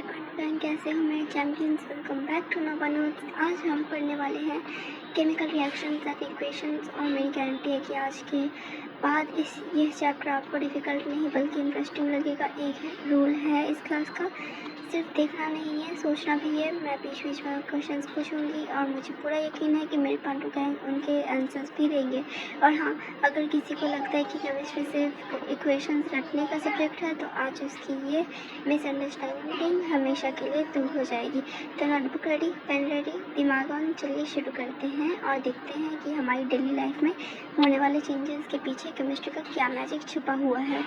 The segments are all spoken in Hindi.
फ्रेंड, कैसे हो मेरे चैम्पियंस। वेलकम बैक टू नवा नोट्स। आज हम पढ़ने वाले हैं केमिकल रिएक्शंस एंड इक्वेशंस और मेरी गारंटी है कि आज के बाद ये चैप्टर आपको डिफ़िकल्ट नहीं बल्कि इंटरेस्टिंग लगेगा। एक रूल है इस क्लास का, सिर्फ देखना नहीं है, सोचना भी है। मैं बीच बीच में क्वेश्चंस पूछूंगी और मुझे पूरा यकीन है कि मेरे पांडु गैंग उनके आंसर्स भी देंगे। और हाँ, अगर किसी को लगता है कि केमिस्ट्री सिर्फ इक्वेशंस रटने का सब्जेक्ट है तो आज उसकी ये मिसअंडरस्टैंडिंग हमेशा के लिए दूर हो जाएगी। तो नोटबुक रेडी, पेन रेडी, दिमाग ऑन। चलिए शुरू करते हैं और देखते हैं कि हमारी डेली लाइफ में होने वाले चेंजेस के पीछे केमिस्ट्री का क्या मैजिक छुपा हुआ है।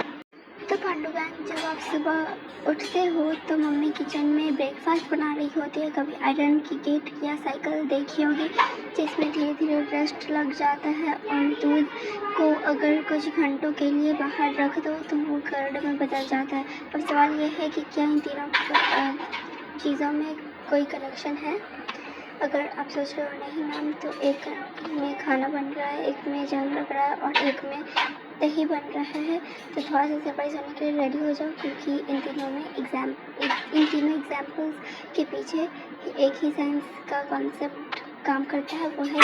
तो पांडु गैंग, जब आप सुबह उठते हो तो मम्मी किचन में ब्रेकफास्ट बना रही होती है। कभी आयरन की गेट या साइकिल देखी होगी जिसमें धीरे धीरे रस्ट लग जाता है और दूध को अगर कुछ घंटों के लिए बाहर रख दो तो वो कर्ड में बदल जाता है। अब सवाल यह है कि क्या इन तीनों चीज़ों में कोई कनेक्शन है। अगर आप सोच रहे हो नहीं मैम, तो एक में खाना बन रहा है, एक में जंग लग रहा है और एक में दही बन रहा है, तो थोड़ा सा सरप्राइज होने के लिए रेडी हो जाओ, क्योंकि इन तीनों एग्जाम्पल्स के पीछे एक ही साइंस का कॉन्सेप्ट काम करता है, वो है।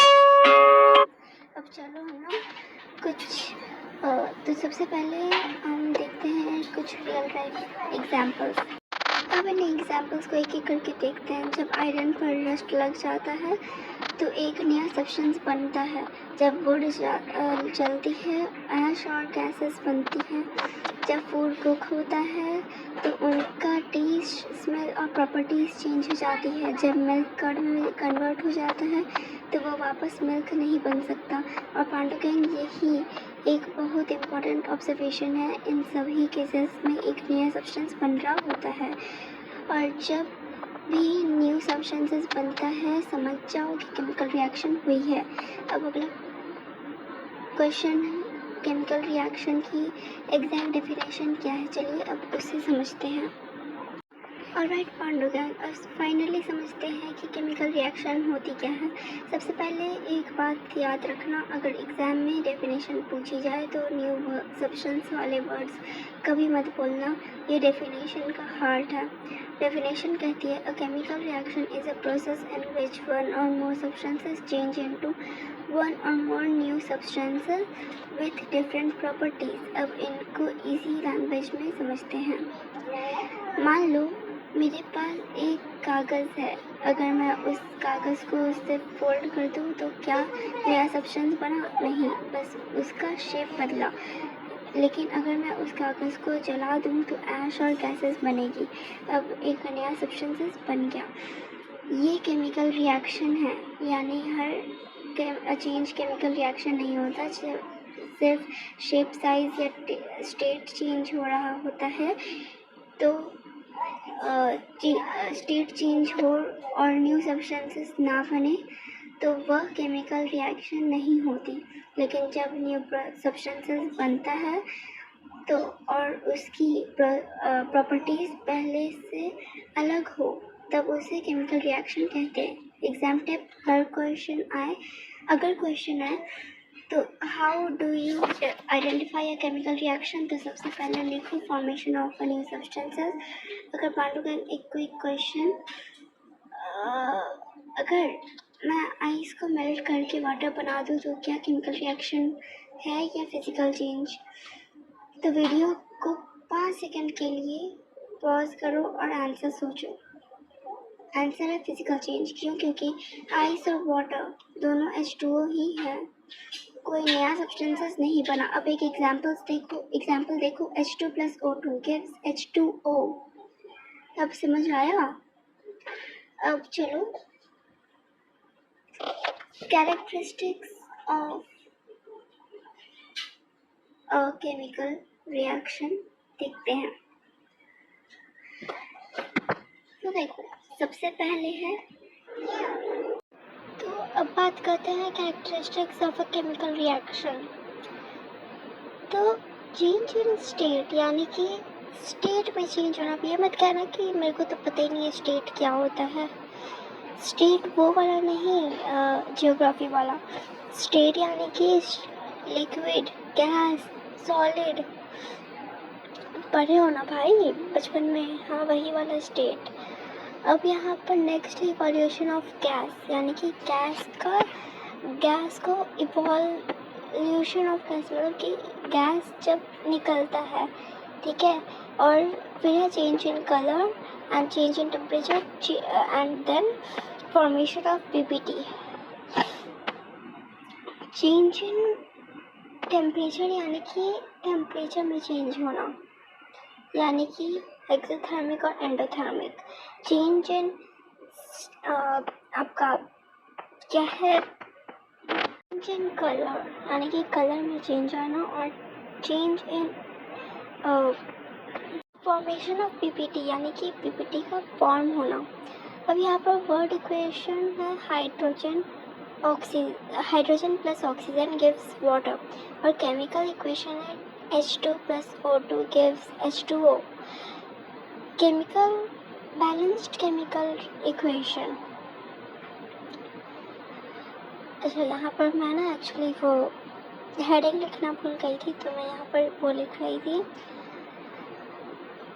अब चलो हम लोग तो सबसे पहले हम देखते हैं कुछ रियल लाइफ एग्जाम्पल्स। अब इन एग्जाम्पल्स को एक एक करके देखते हैं। जब आयरन पर रस्ट लग जाता है तो एक नया सब्सटेंस बनता है। जब वुड जलती है ऐश और गैसेस बनती हैं। जब फूड कुक होता है तो उनका टेस्ट, स्मेल और प्रॉपर्टीज़ चेंज हो जाती है। जब मिल्क कर्ड में कन्वर्ट हो जाता है तो वो वापस मिल्क नहीं बन सकता। और पांडु गैंग, यही एक बहुत इम्पॉर्टेंट ऑब्जर्वेशन है। इन सभी केसेस में एक नया सब्सटेंस बन रहा होता है और जब भी न्यू सब्सटेंसेस बनता है समझ जाओ कि केमिकल रिएक्शन हुई है। अब अगला क्वेश्चन है, केमिकल रिएक्शन की एग्जैक्ट डेफिनेशन क्या है। चलिए अब उसे समझते हैं। ऑलराइट पांडु गैंग, अब फाइनली समझते हैं कि केमिकल रिएक्शन होती क्या है। सबसे पहले एक बात याद रखना, अगर एग्ज़ाम में डेफिनेशन पूछी जाए तो न्यू सब्सटेंस वाले वर्ड्स कभी मत बोलना, ये डेफिनेशन का हार्ट है। डेफिनेशन कहती है a chemical reaction is a process in which one or more substances change into one or more new substances with different properties. अब इनको इजी लैंग्वेज में समझते हैं। मान लो मेरे पास एक कागज़ है, अगर मैं उस कागज़ को उससे फोल्ड कर दूँ तो क्या नया सब्सटेंस बना? नहीं, बस उसका शेप बदला। लेकिन अगर मैं उस कागज़ को जला दूँ तो ऐश और गैसेस बनेगी। अब एक नया सब्सटेंस बन गया। ये केमिकल रिएक्शन है, यानी हर चेंज केमिकल रिएक्शन नहीं होता, सिर्फ शेप, साइज या स्टेट चेंज हो रहा होता है। तो स्टेट चेंज हो और न्यू सब्सटेंसेस ना बने तो वह केमिकल रिएक्शन नहीं होती। लेकिन जब न्यू सब्सटेंसेस बनता है तो और उसकी प्रॉपर्टीज़ पहले से अलग हो तब उसे केमिकल रिएक्शन कहते हैं। एग्जाम टिप, अगर क्वेश्चन आए तो how do you identify a chemical reaction, तो सबसे पहले लिखो formation of a new substances. अगर पांडु गैंग एक क्विक क्वेश्चन, अगर मैं आइस को मेल्ट करके वाटर बना दूँ तो क्या केमिकल रिएक्शन है या फिजिकल चेंज? तो वीडियो को 5 सेकंड के लिए पॉज करो और आंसर सोचो। आंसर है फिजिकल चेंज। क्यों? क्योंकि आइस और वाटर दोनों H2O ही है, कोई नया सब्सटेंसेस नहीं बना। अब एक एग्जाम्पल देखो H2 plus O2 gives H2O। अब समझ आया? अब चलो characteristics of a chemical reaction देखते हैं। तो देखो, सबसे पहले है, तो अब बात करते हैं characteristics of a chemical reaction. तो चेंज इन स्टेट, यानी कि स्टेट में चेंज होना। ये मत कहना कि मेरे को तो पता ही नहीं है स्टेट क्या होता है। स्टेट वो वाला नहीं, जियोग्राफी वाला स्टेट, यानी कि लिक्विड, गैस, सॉलिड। पढ़े हो ना भाई बचपन में, हाँ वही वाला स्टेट। अब यहाँ पर नेक्स्ट है इवोल्यूशन ऑफ गैस, यानी कि गैस को इवोल्यूशन ऑफ गैस मतलब कि गैस जब निकलता है, ठीक है, और फिर है change in colour and change in temperature and then formation of PPT. Change in temperature यानी कि टेम्परेचर में चेंज होना, यानी कि एक्सोथर्मिक और एंडोथर्मिक। चेंज इन आपका क्या है, चेंज इन कलर यानी कि कलर में चेंज आना, और change in formation of PPT यानी कि पीपीटी का फॉर्म होना। अब यहाँ पर वर्ड इक्वेशन है hydrogen plus oxygen gives water, और केमिकल इक्वेशन है H2 plus O2 gives H2O. Balanced chemical equation. अच्छा यहाँ पर मैं ना एक्चुअली वो हेडिंग लिखना भूल गई थी, तो मैं यहाँ पर वो लिख रही थी।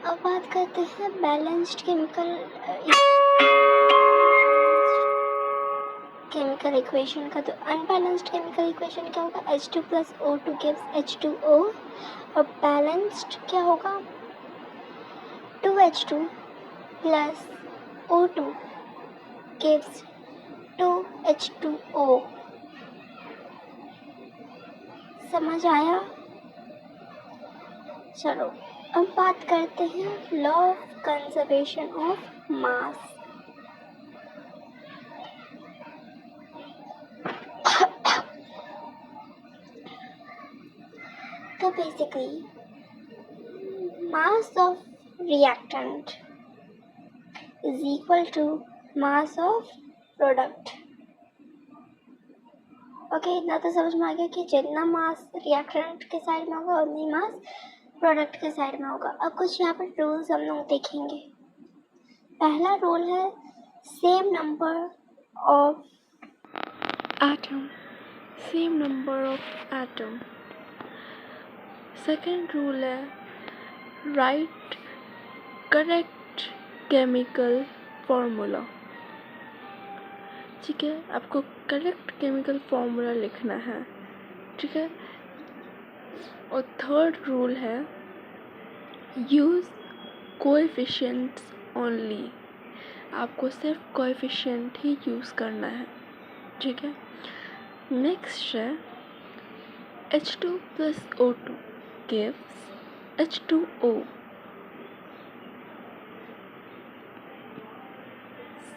अब बात करते हैं बैलेंस्ड केमिकल इक्वेशन का। तो अनबैलेंस्ड केमिकल इक्वेशन क्या होगा, H2 plus O2 gives H2O, और बैलेंस्ड क्या होगा, 2H2 plus O2 gives 2H2O। समझ आया? चलो अब बात करते हैं law of conservation of mass. तो basically mass of reactant is equal to mass of product. Okay, इतना तो समझ में आ गया कि जितना मास रिएक्टेंट के साइड में होगा उतनी मास प्रोडक्ट के साइड में होगा। अब कुछ यहाँ पर रूल्स हम लोग देखेंगे। पहला रूल है same number of atom, same number of atom. Second rule है write correct chemical formula. ठीक है, आपको करेक्ट केमिकल फॉर्मूला लिखना है, ठीक है। और थर्ड रूल है यूज़ कोएफिशिएंट्स ओनली, आपको सिर्फ कोएफिशिएंट ही यूज़ करना है, ठीक है। नेक्स्ट है H2 plus O2 gives H2O.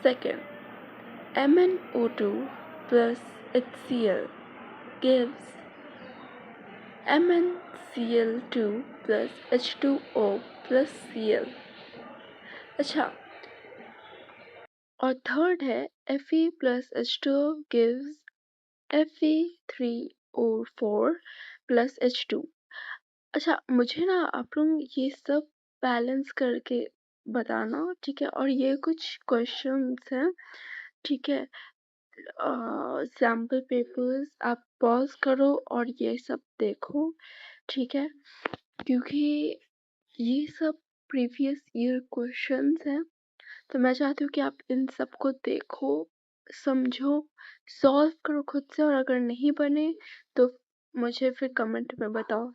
Second, MnO2 plus HCl gives MnCl2 plus H2O plus Cl. अच्छा, और थर्ड है Fe plus H2O gives Fe3O4 plus H2. अच्छा, मुझे ना आप लोग ये सब बैलेंस करके बताना, ठीक है। और ये कुछ क्वेश्चंस हैं, ठीक है। सैम्पल पेपर्स आप पॉज करो और ये सब देखो, ठीक है, क्योंकि ये सब प्रीवियस ईयर क्वेश्चंस हैं। तो मैं चाहती हूँ कि आप इन सब को देखो, समझो, सॉल्व करो खुद से, और अगर नहीं बने तो मुझे फिर कमेंट में बताओ।